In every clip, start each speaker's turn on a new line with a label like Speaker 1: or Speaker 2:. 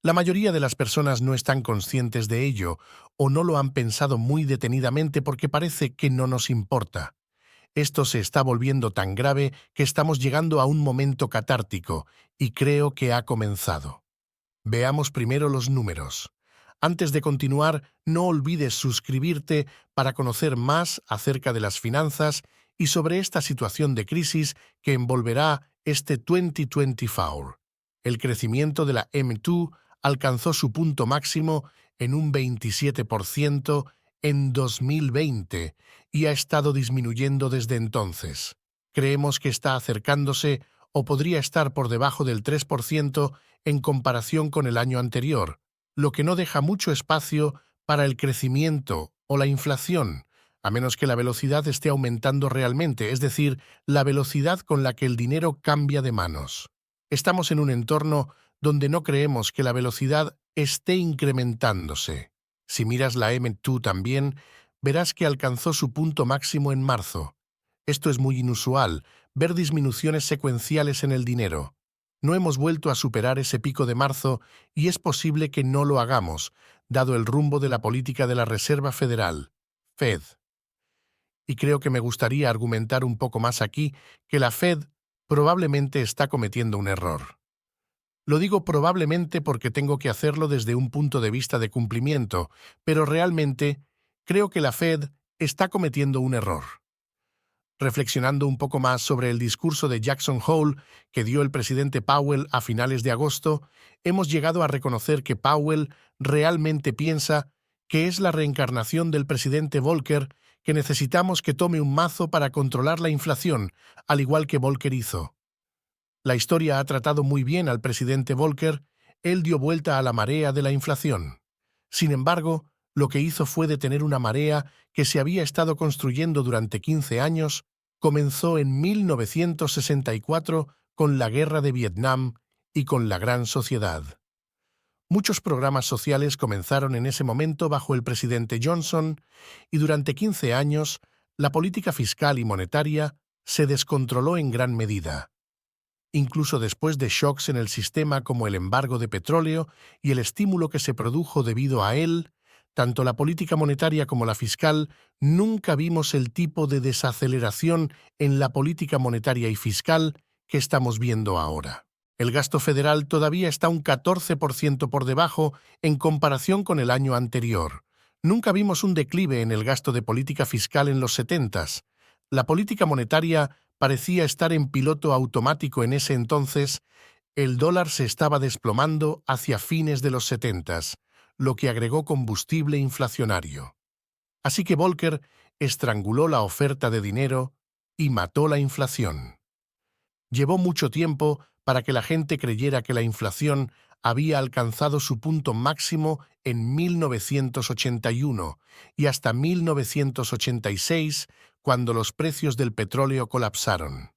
Speaker 1: La mayoría de las personas no están conscientes de ello o no lo han pensado muy detenidamente porque parece que no nos importa. Esto se está volviendo tan grave que estamos llegando a un momento catártico y creo que ha comenzado. Veamos primero los números. Antes de continuar, no olvides suscribirte para conocer más acerca de las finanzas y sobre esta situación de crisis que envolverá este 2024. El crecimiento de la M2 alcanzó su punto máximo en un 27% en 2020 y ha estado disminuyendo desde entonces. Creemos que está acercándose o podría estar por debajo del 3% en comparación con el año anterior, lo que no deja mucho espacio para el crecimiento o la inflación, a menos que la velocidad esté aumentando realmente, es decir, la velocidad con la que el dinero cambia de manos. Estamos en un entorno donde no creemos que la velocidad esté incrementándose. Si miras la M2 también, verás que alcanzó su punto máximo en marzo. Esto es muy inusual, ver disminuciones secuenciales en el dinero. No hemos vuelto a superar ese pico de marzo y es posible que no lo hagamos, dado el rumbo de la política de la Reserva Federal, Fed. Y creo que me gustaría argumentar un poco más aquí que la Fed probablemente está cometiendo un error. Lo digo probablemente porque tengo que hacerlo desde un punto de vista de cumplimiento, pero realmente creo que la Fed está cometiendo un error. Reflexionando un poco más sobre el discurso de Jackson Hole que dio el presidente Powell a finales de agosto, hemos llegado a reconocer que Powell realmente piensa que es la reencarnación del presidente Volcker, que necesitamos que tome un mazo para controlar la inflación, al igual que Volcker hizo. La historia ha tratado muy bien al presidente Volcker, él dio vuelta a la marea de la inflación. Sin embargo, lo que hizo fue detener una marea que se había estado construyendo durante 15 años, comenzó en 1964 con la Guerra de Vietnam y con la Gran Sociedad. Muchos programas sociales comenzaron en ese momento bajo el presidente Johnson y durante 15 años la política fiscal y monetaria se descontroló en gran medida. Incluso después de shocks en el sistema como el embargo de petróleo y el estímulo que se produjo debido a él, tanto la política monetaria como la fiscal, nunca vimos el tipo de desaceleración en la política monetaria y fiscal que estamos viendo ahora. El gasto federal todavía está un 14% por debajo en comparación con el año anterior. Nunca vimos un declive en el gasto de política fiscal en los 70s. La política monetaria parecía estar en piloto automático en ese entonces. El dólar se estaba desplomando hacia fines de los 70s, lo que agregó combustible inflacionario. Así que Volcker estranguló la oferta de dinero y mató la inflación. Llevó mucho tiempo para que la gente creyera que la inflación había alcanzado su punto máximo en 1981 y hasta 1986, cuando los precios del petróleo colapsaron.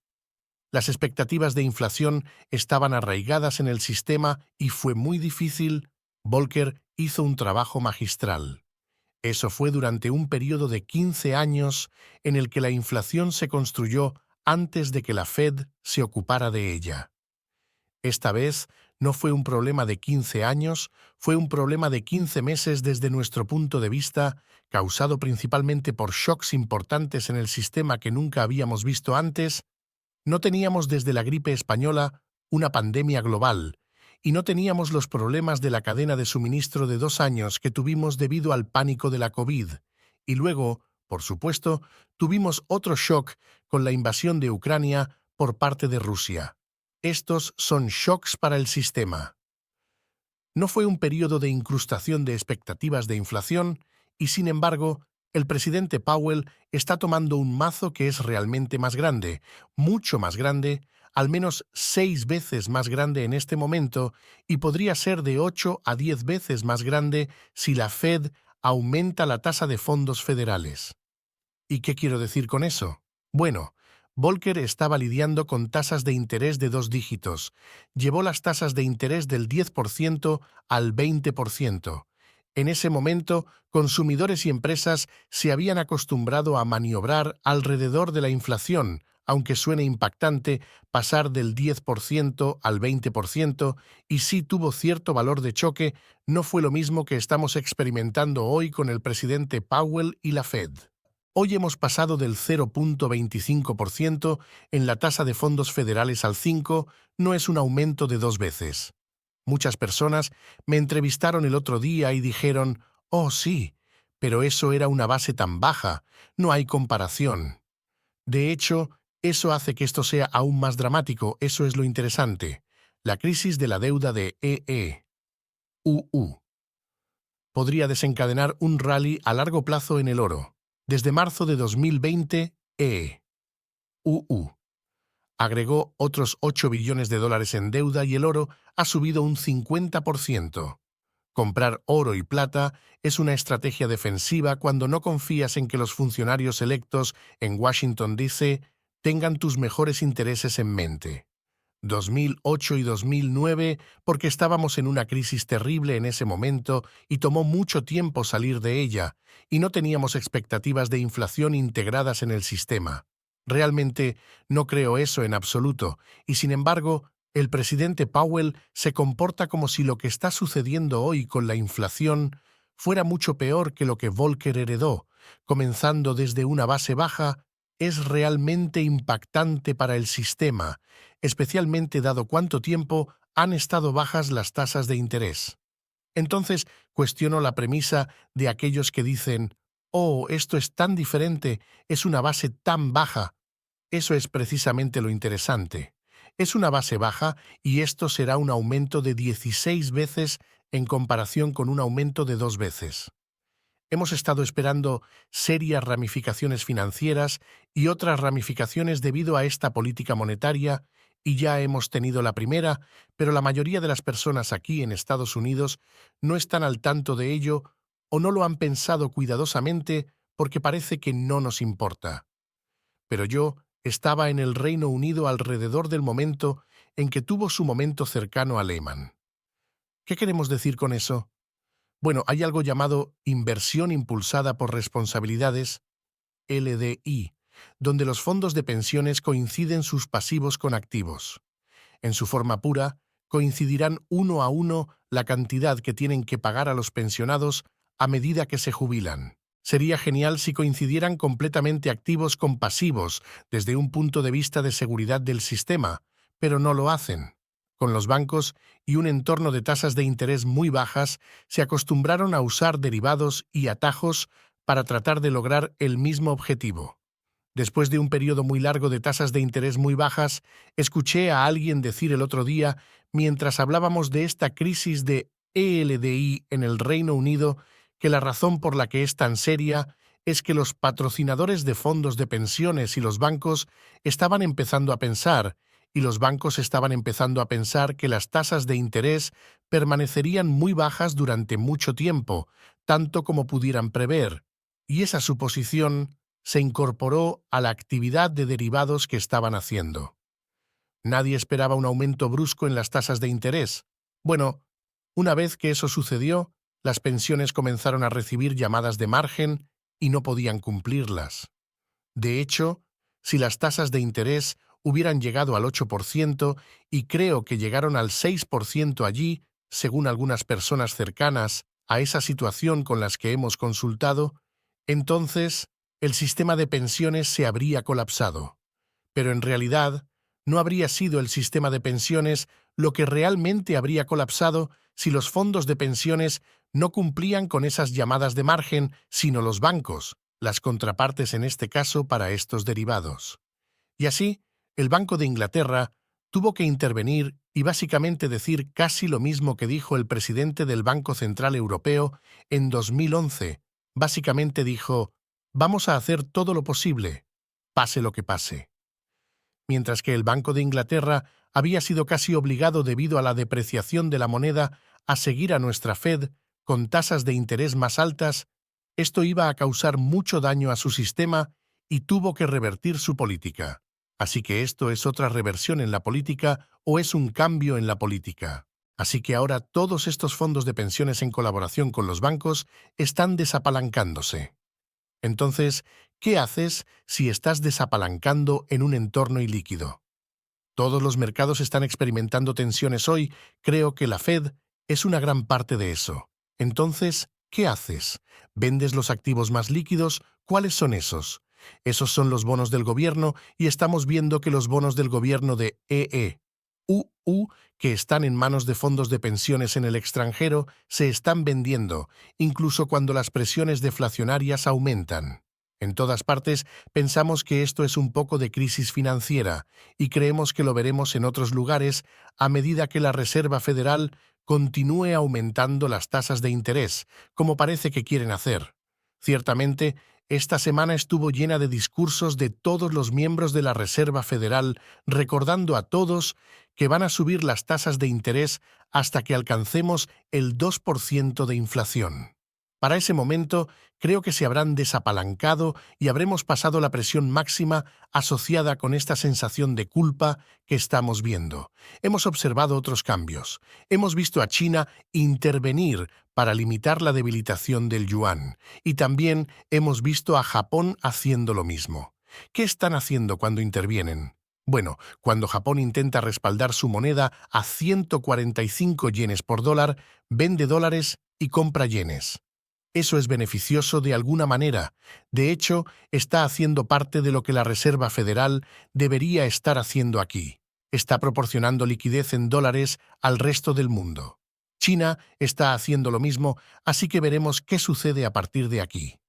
Speaker 1: Las expectativas de inflación estaban arraigadas en el sistema y fue muy difícil. Volcker hizo un trabajo magistral. Eso fue durante un periodo de 15 años en el que la inflación se construyó antes de que la Fed se ocupara de ella. Esta vez no fue un problema de 15 años, fue un problema de 15 meses desde nuestro punto de vista, causado principalmente por shocks importantes en el sistema que nunca habíamos visto antes. No teníamos desde la gripe española una pandemia global, y no teníamos los problemas de la cadena de suministro de 2 años que tuvimos debido al pánico de la COVID. Y luego, por supuesto, tuvimos otro shock con la invasión de Ucrania por parte de Rusia. Estos son shocks para el sistema. No fue un periodo de incrustación de expectativas de inflación y, sin embargo, el presidente Powell está tomando un mazo que es realmente más grande, mucho más grande, al menos 6 veces más grande en este momento y podría ser de 8 a 10 veces más grande si la Fed aumenta la tasa de fondos federales. ¿Y qué quiero decir con eso? Bueno, Volcker estaba lidiando con tasas de interés de 2 dígitos. Llevó las tasas de interés del 10% al 20%. En ese momento, consumidores y empresas se habían acostumbrado a maniobrar alrededor de la inflación, aunque suene impactante, pasar del 10% al 20%, y sí tuvo cierto valor de choque, no fue lo mismo que estamos experimentando hoy con el presidente Powell y la Fed. Hoy hemos pasado del 0.25% en la tasa de fondos federales al 5%, no es un aumento de 2 veces. Muchas personas me entrevistaron el otro día y dijeron, «Oh, sí, pero eso era una base tan baja, no hay comparación». De hecho, eso hace que esto sea aún más dramático, eso es lo interesante. La crisis de la deuda de EE.UU podría desencadenar un rally a largo plazo en el oro. Desde marzo de 2020, EE.UU agregó otros 8 billones de dólares en deuda y el oro ha subido un 50%. Comprar oro y plata es una estrategia defensiva cuando no confías en que los funcionarios electos en Washington, D.C. tengan tus mejores intereses en mente. 2008 y 2009, porque estábamos en una crisis terrible en ese momento y tomó mucho tiempo salir de ella, y no teníamos expectativas de inflación integradas en el sistema. Realmente no creo eso en absoluto, y sin embargo, el presidente Powell se comporta como si lo que está sucediendo hoy con la inflación fuera mucho peor que lo que Volcker heredó, comenzando desde una base baja. Es realmente impactante para el sistema, especialmente dado cuánto tiempo han estado bajas las tasas de interés. Entonces, cuestiono la premisa de aquellos que dicen, «Oh, esto es tan diferente, es una base tan baja». Eso es precisamente lo interesante. Es una base baja y esto será un aumento de 16 veces en comparación con un aumento de 2 veces. Hemos estado esperando serias ramificaciones financieras y otras ramificaciones debido a esta política monetaria, y ya hemos tenido la primera, pero la mayoría de las personas aquí en Estados Unidos no están al tanto de ello o no lo han pensado cuidadosamente porque parece que no nos importa. Pero yo estaba en el Reino Unido alrededor del momento en que tuvo su momento cercano a Lehman. ¿Qué queremos decir con eso? Bueno, hay algo llamado inversión impulsada por responsabilidades, LDI, donde los fondos de pensiones coinciden sus pasivos con activos. En su forma pura, coincidirán 1 a 1 la cantidad que tienen que pagar a los pensionados a medida que se jubilan. Sería genial si coincidieran completamente activos con pasivos desde un punto de vista de seguridad del sistema, pero no lo hacen. Con los bancos y un entorno de tasas de interés muy bajas, se acostumbraron a usar derivados y atajos para tratar de lograr el mismo objetivo. Después de un periodo muy largo de tasas de interés muy bajas, escuché a alguien decir el otro día, mientras hablábamos de esta crisis de ELDI en el Reino Unido, que la razón por la que es tan seria es que los patrocinadores de fondos de pensiones y los bancos estaban empezando a pensar, y los bancos estaban empezando a pensar que las tasas de interés permanecerían muy bajas durante mucho tiempo, tanto como pudieran prever, y esa suposición se incorporó a la actividad de derivados que estaban haciendo. Nadie esperaba un aumento brusco en las tasas de interés. Bueno, una vez que eso sucedió, las pensiones comenzaron a recibir llamadas de margen y no podían cumplirlas. De hecho, si las tasas de interés hubieran llegado al 8%, y creo que llegaron al 6% allí, según algunas personas cercanas a esa situación con las que hemos consultado, entonces el sistema de pensiones se habría colapsado. Pero en realidad, no habría sido el sistema de pensiones lo que realmente habría colapsado si los fondos de pensiones no cumplían con esas llamadas de margen, sino los bancos, las contrapartes en este caso para estos derivados. Y así, el Banco de Inglaterra tuvo que intervenir y básicamente decir casi lo mismo que dijo el presidente del Banco Central Europeo en 2011. Básicamente dijo, «Vamos a hacer todo lo posible, pase lo que pase». Mientras que el Banco de Inglaterra había sido casi obligado debido a la depreciación de la moneda a seguir a nuestra Fed con tasas de interés más altas, esto iba a causar mucho daño a su sistema y tuvo que revertir su política. Así que esto es otra reversión en la política o es un cambio en la política. Así que ahora todos estos fondos de pensiones en colaboración con los bancos están desapalancándose. Entonces, ¿Qué haces si estás desapalancando en un entorno ilíquido? Todos los mercados están experimentando tensiones hoy. Creo que la Fed es una gran parte de eso. Entonces, ¿qué haces? ¿Vendes los activos más líquidos? ¿Cuáles son esos? Esos son los bonos del gobierno y estamos viendo que los bonos del gobierno de EE, que están en manos de fondos de pensiones en el extranjero, se están vendiendo, incluso cuando las presiones deflacionarias aumentan. En todas partes pensamos que esto es un poco de crisis financiera y creemos que lo veremos en otros lugares a medida que la Reserva Federal continúe aumentando las tasas de interés, como parece que quieren hacer. Ciertamente, esta semana estuvo llena de discursos de todos los miembros de la Reserva Federal recordando a todos que van a subir las tasas de interés hasta que alcancemos el 2% de inflación. Para ese momento, creo que se habrán desapalancado y habremos pasado la presión máxima asociada con esta sensación de culpa que estamos viendo. Hemos observado otros cambios. Hemos visto a China intervenir para limitar la debilitación del yuan y también hemos visto a Japón haciendo lo mismo. ¿Qué están haciendo cuando intervienen? Bueno, cuando Japón intenta respaldar su moneda a 145 yenes por dólar, vende dólares y compra yenes. Eso es beneficioso de alguna manera. De hecho, está haciendo parte de lo que la Reserva Federal debería estar haciendo aquí. Está proporcionando liquidez en dólares al resto del mundo. China está haciendo lo mismo, así que veremos qué sucede a partir de aquí.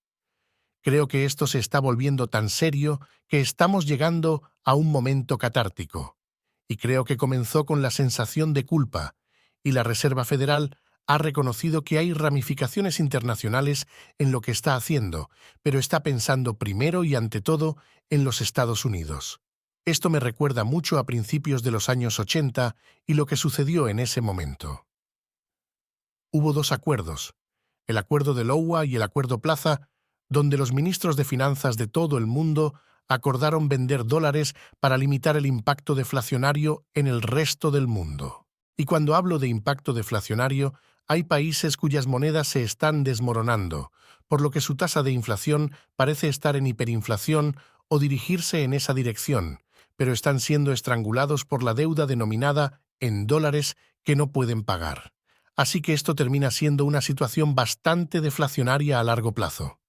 Speaker 1: Creo que esto se está volviendo tan serio que estamos llegando a un momento catártico. Y creo que comenzó con la sensación de culpa, y la Reserva Federal ha reconocido que hay ramificaciones internacionales en lo que está haciendo, pero está pensando primero y ante todo en los Estados Unidos. Esto me recuerda mucho a principios de los años 80 y lo que sucedió en ese momento. Hubo dos acuerdos, el Acuerdo de Iowa y el Acuerdo Plaza, donde los ministros de finanzas de todo el mundo acordaron vender dólares para limitar el impacto deflacionario en el resto del mundo. Y cuando hablo de impacto deflacionario, hay países cuyas monedas se están desmoronando, por lo que su tasa de inflación parece estar en hiperinflación o dirigirse en esa dirección, pero están siendo estrangulados por la deuda denominada en dólares que no pueden pagar. Así que esto termina siendo una situación bastante deflacionaria a largo plazo.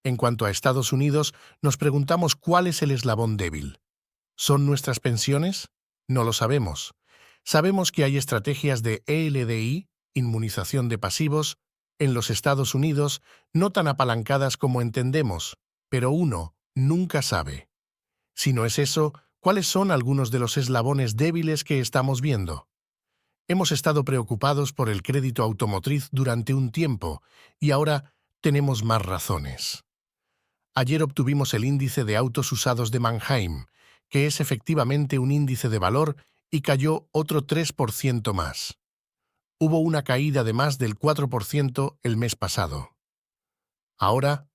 Speaker 1: En cuanto a Estados Unidos, nos preguntamos cuál es el eslabón débil. ¿Son nuestras pensiones? No lo sabemos. Sabemos que hay estrategias de ELDI, inmunización de pasivos, en los Estados Unidos, no tan apalancadas como entendemos, pero uno nunca sabe. Si no es eso, ¿cuáles son algunos de los eslabones débiles que estamos viendo? Hemos estado preocupados por el crédito automotriz durante un tiempo y ahora tenemos más razones. Ayer obtuvimos el índice de autos usados de Manheim, que es efectivamente un índice de valor y cayó otro 3% más. Hubo una caída de más del 4% el mes pasado. Ahora,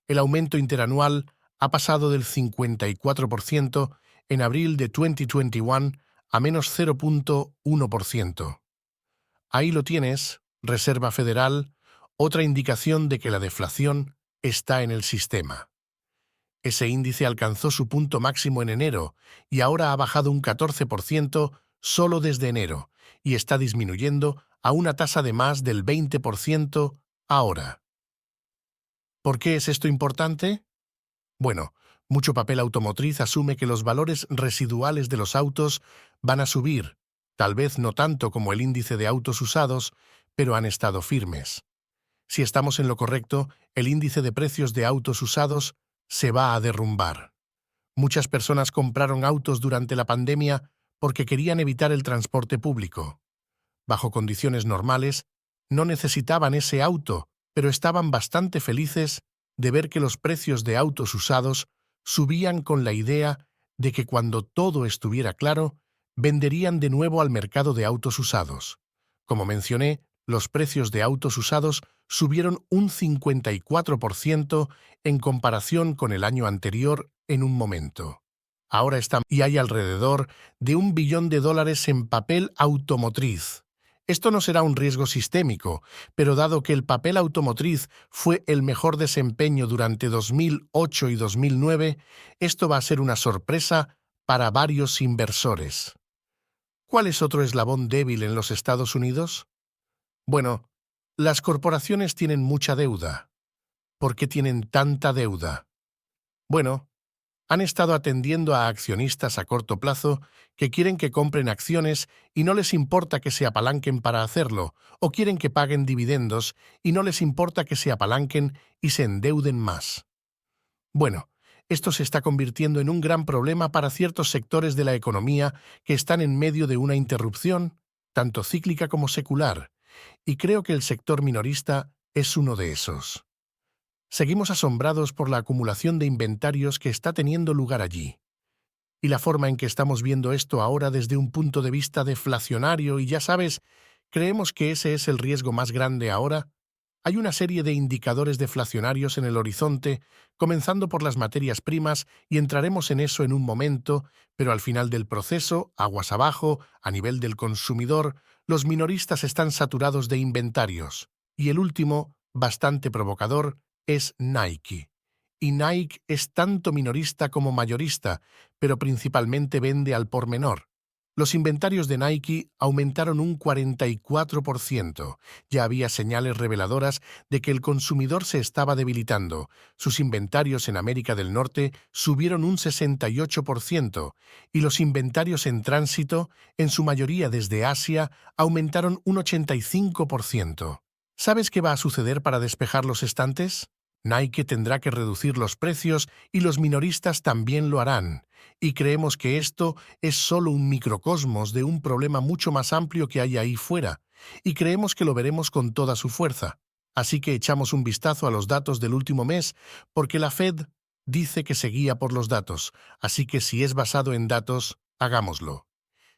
Speaker 1: el aumento interanual ha pasado del 54% en abril de 2021 a menos 0,1%. Ahí lo tienes, Reserva Federal, otra indicación de que la deflación está en el sistema. Ese índice alcanzó su punto máximo en enero y ahora ha bajado un 14% solo desde enero y está disminuyendo a una tasa de más del 20% ahora. ¿Por qué es esto importante? Bueno, mucho papel automotriz asume que los valores residuales de los autos van a subir, tal vez no tanto como el índice de autos usados, pero han estado firmes. Si estamos en lo correcto, el índice de precios de autos usados se va a derrumbar. Muchas personas compraron autos durante la pandemia porque querían evitar el transporte público. Bajo condiciones normales, no necesitaban ese auto, pero estaban bastante felices de ver que los precios de autos usados subían con la idea de que cuando todo estuviera claro, venderían de nuevo al mercado de autos usados. Como mencioné, los precios de autos usados subieron un 54% en comparación con el año anterior en un momento. Ahora están y hay alrededor de $1 billón en papel automotriz. Esto no será un riesgo sistémico, pero dado que el papel automotriz fue el mejor desempeño durante 2008 y 2009, esto va a ser una sorpresa para varios inversores. ¿Cuál es otro eslabón débil en los Estados Unidos? Bueno, las corporaciones tienen mucha deuda. ¿Por qué tienen tanta deuda? Bueno, han estado atendiendo a accionistas a corto plazo que quieren que compren acciones y no les importa que se apalanquen para hacerlo, o quieren que paguen dividendos y no les importa que se apalanquen y se endeuden más. Bueno, esto se está convirtiendo en un gran problema para ciertos sectores de la economía que están en medio de una interrupción, tanto cíclica como secular, y creo que el sector minorista es uno de esos. Seguimos asombrados por la acumulación de inventarios que está teniendo lugar allí. Y la forma en que estamos viendo esto ahora desde un punto de vista deflacionario, y ya sabes, creemos que ese es el riesgo más grande ahora. Hay una serie de indicadores deflacionarios en el horizonte, comenzando por las materias primas, y entraremos en eso en un momento, pero al final del proceso, aguas abajo, a nivel del consumidor, los minoristas están saturados de inventarios. Y el último, bastante provocador, es Nike. Y Nike es tanto minorista como mayorista, pero principalmente vende al por menor. Los inventarios de Nike aumentaron un 44%. Ya había señales reveladoras de que el consumidor se estaba debilitando. Sus inventarios en América del Norte subieron un 68% y los inventarios en tránsito, en su mayoría desde Asia, aumentaron un 85%. ¿Sabes qué va a suceder para despejar los estantes? Nike tendrá que reducir los precios y los minoristas también lo harán. Y creemos que esto es solo un microcosmos de un problema mucho más amplio que hay ahí fuera, y creemos que lo veremos con toda su fuerza. Así que echamos un vistazo a los datos del último mes, porque la Fed dice que se guía por los datos, así que si es basado en datos, hagámoslo.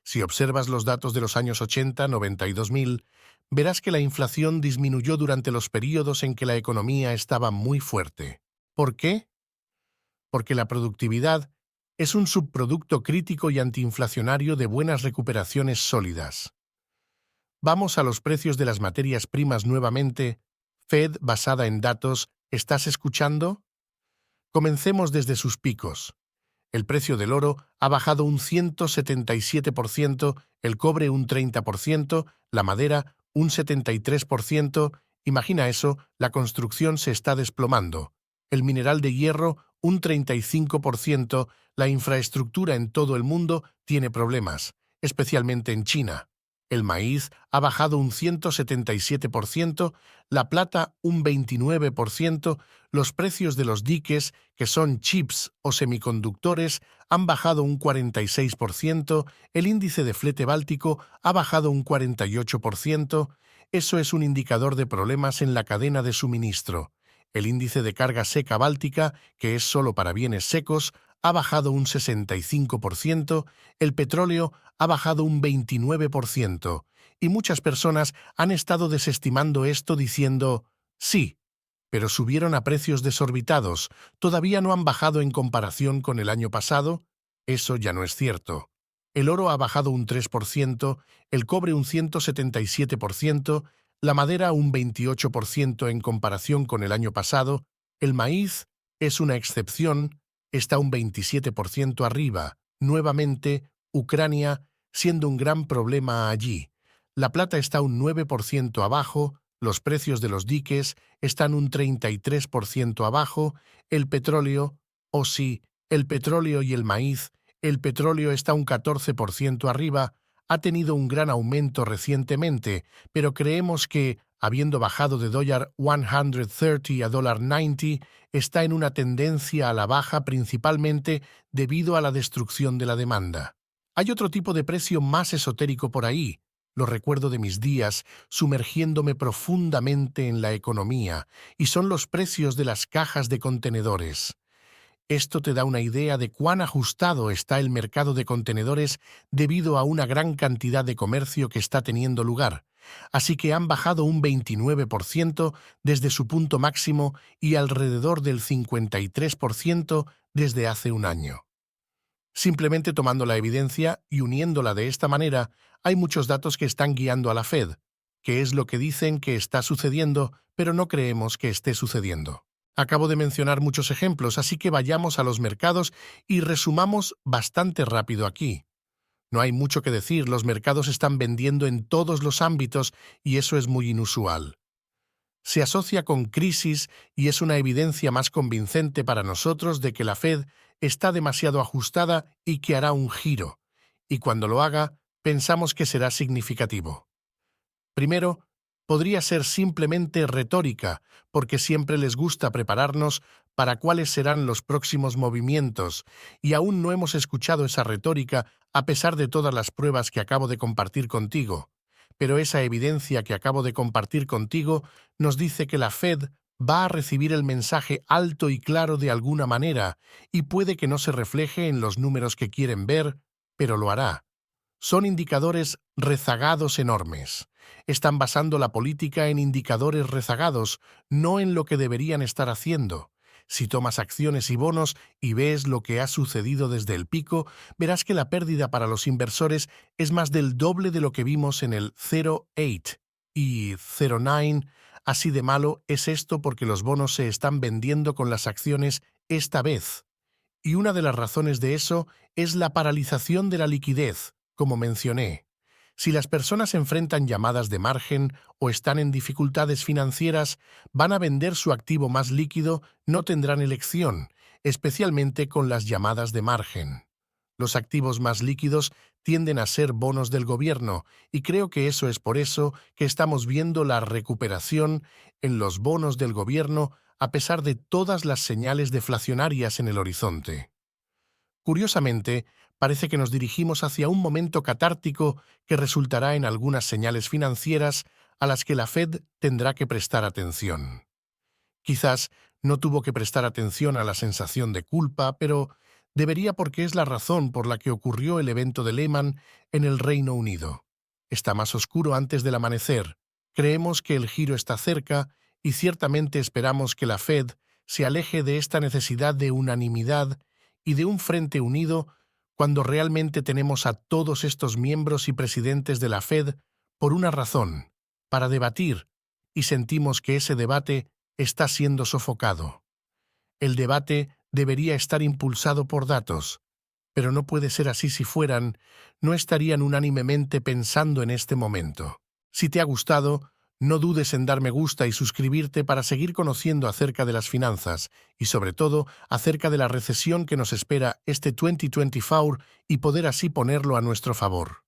Speaker 1: Si observas los datos de los años 80, 90 y 2000, verás que la inflación disminuyó durante los períodos en que la economía estaba muy fuerte. ¿Por qué? Porque la productividad es un subproducto crítico y antiinflacionario de buenas recuperaciones sólidas. Vamos a los precios de las materias primas nuevamente. Fed basada en datos, ¿estás escuchando? Comencemos desde sus picos. El precio del oro ha bajado un 177%, el cobre un 30%, la madera un 73%. Imagina eso, la construcción se está desplomando. El mineral de hierro un 35%, la infraestructura en todo el mundo tiene problemas, especialmente en China. El maíz ha bajado un 177%, la plata un 29%, los precios de los diques, que son chips o semiconductores, han bajado un 46%, el índice de flete báltico ha bajado un 48%, eso es un indicador de problemas en la cadena de suministro. El índice de carga seca báltica, que es solo para bienes secos, ha bajado un 65%, el petróleo ha bajado un 29%, y muchas personas han estado desestimando esto diciendo, sí, pero subieron a precios desorbitados, todavía no han bajado en comparación con el año pasado. Eso ya no es cierto. El oro ha bajado un 3%, el cobre un 177%, la madera un 28% en comparación con el año pasado, el maíz es una excepción, está un 27% arriba. Nuevamente, Ucrania siendo un gran problema allí. La plata está un 9% abajo, los precios de los diques están un 33% abajo, el petróleo, oh sí, el petróleo y el maíz, el petróleo está un 14% arriba, ha tenido un gran aumento recientemente, pero creemos que, habiendo bajado de $130 a $90, está en una tendencia a la baja principalmente debido a la destrucción de la demanda. Hay otro tipo de precio más esotérico por ahí. Lo recuerdo de mis días sumergiéndome profundamente en la economía, y son los precios de las cajas de contenedores. Esto te da una idea de cuán ajustado está el mercado de contenedores debido a una gran cantidad de comercio que está teniendo lugar. Así que han bajado un 29% desde su punto máximo y alrededor del 53% desde hace un año. Simplemente tomando la evidencia y uniéndola de esta manera, hay muchos datos que están guiando a la Fed, que es lo que dicen que está sucediendo, pero no creemos que esté sucediendo. Acabo de mencionar muchos ejemplos, así que vayamos a los mercados y resumamos bastante rápido aquí. No hay mucho que decir, los mercados están vendiendo en todos los ámbitos y eso es muy inusual. Se asocia con crisis y es una evidencia más convincente para nosotros de que la Fed está demasiado ajustada y que hará un giro, y cuando lo haga, pensamos que será significativo. Primero, podría ser simplemente retórica, porque siempre les gusta prepararnos para cuáles serán los próximos movimientos, y aún no hemos escuchado esa retórica a pesar de todas las pruebas que acabo de compartir contigo. Pero esa evidencia que acabo de compartir contigo nos dice que la Fed va a recibir el mensaje alto y claro de alguna manera, y puede que no se refleje en los números que quieren ver, pero lo hará. Son indicadores rezagados enormes. Están basando la política en indicadores rezagados, no en lo que deberían estar haciendo. Si tomas acciones y bonos y ves lo que ha sucedido desde el pico, verás que la pérdida para los inversores es más del doble de lo que vimos en el 0,8 y 0,9. Así de malo es esto porque los bonos se están vendiendo con las acciones esta vez. Y una de las razones de eso es la paralización de la liquidez, como mencioné. Si las personas enfrentan llamadas de margen o están en dificultades financieras, van a vender su activo más líquido, no tendrán elección, especialmente con las llamadas de margen. Los activos más líquidos tienden a ser bonos del gobierno, y creo que eso es por eso que estamos viendo la recuperación en los bonos del gobierno a pesar de todas las señales deflacionarias en el horizonte. Curiosamente, parece que nos dirigimos hacia un momento catártico que resultará en algunas señales financieras a las que la Fed tendrá que prestar atención. Quizás no tuvo que prestar atención a la sensación de culpa, pero debería porque es la razón por la que ocurrió el evento de Lehman en el Reino Unido. Está más oscuro antes del amanecer. Creemos que el giro está cerca y ciertamente esperamos que la Fed se aleje de esta necesidad de unanimidad y de un frente unido cuando realmente tenemos a todos estos miembros y presidentes de la Fed por una razón, para debatir, y sentimos que ese debate está siendo sofocado. El debate debería estar impulsado por datos, pero no puede ser así. Si fueran, no estarían unánimemente pensando en este momento. Si te ha gustado, no dudes en dar me gusta y suscribirte para seguir conociendo acerca de las finanzas y sobre todo acerca de la recesión que nos espera este 2024 y poder así ponerlo a nuestro favor.